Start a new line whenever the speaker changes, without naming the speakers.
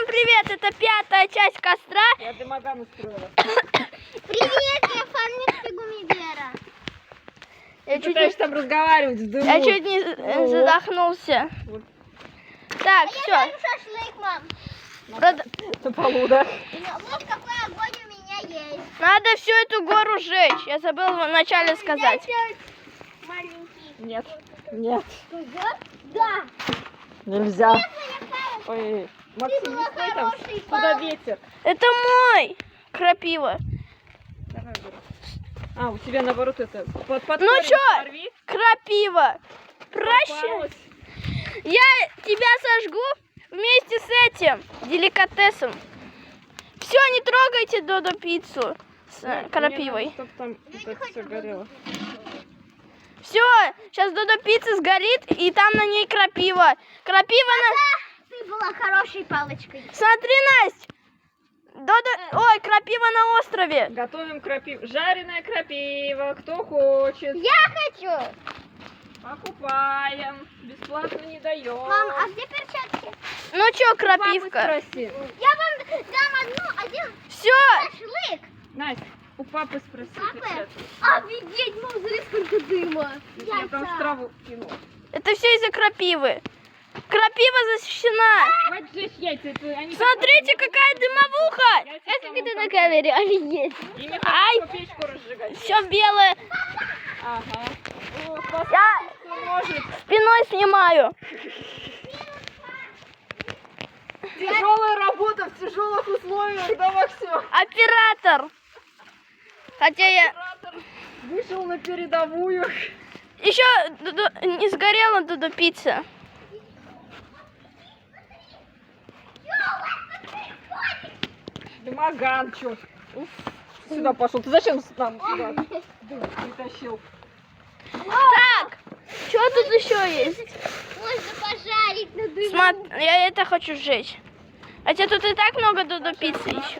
привет! Это 5-я часть костра.
Я дымоган устроила.
Привет, я фанатка Гумидера.
Я
Пытаешься там разговаривать в дыму.
Я чуть не задохнулся.
Вот.
Так,
Я
все.
жарю шашлык, мам.
На полу, да?
Вот какой огонь у меня есть.
Надо всю эту гору сжечь. Я забыл вначале сказать.
Маленький.
Нет. Нет.
Да.
Нельзя.
Моя
Ой, Максим,
Ты
не
была
стой там.
хороший
Куда
папа.
ветер?
Это мой крапива.
Давай, Гора. А, у тебя наоборот это. Под
Ну
корень
чё?
сорви.
Крапива. Прощай.
Попалась.
Я тебя сожгу вместе с этим деликатесом. Все, не трогайте Додо пиццу с
Мне
крапивой.
надо, чтоб там
Я не
это все
хочу
горело.
Все, сейчас Додо пицца сгорит, и там на ней крапива. Крапива на...
Ты была хорошей палочкой.
Смотри, Настя. Ой, крапива на острове.
Готовим крапиву. Жареная крапива. Кто хочет?
Я хочу.
Покупаем. Бесплатно не даем.
Мам, а где перчатки?
Ну чё,
Папу
крапивка?
спроси.
Я вам дам один
Все,
шашлык.
Настя, у папы спроси.
Папы?
перчатки.
Офигеть, мам, смотри, сколько дыма.
Я там в траву кинул.
это все из-за крапивы. Крапива защищена.
Хватит жечь яйца. Они
Смотрите, какая дымовуха.
на
камере, офигеть.
Ими
Ай.
хотят печку разжигать.
Все белое.
Ага. О,
Я
посмотрите, кто может.
спиной снимаю.
Тяжелая работа в тяжелых условиях, да, Максим?
Оператор. Хотя я...
Оператор вышел на передовую.
Еще не сгорела Додо пицца.
Дымоган, чё? Уф, сюда пошел. Ты зачем нам сюда дым притащил?
Так, что тут еще есть?
Можно пожарить на дыму.
Я это хочу сжечь. Хотя тут и так много Додо пиццы еще.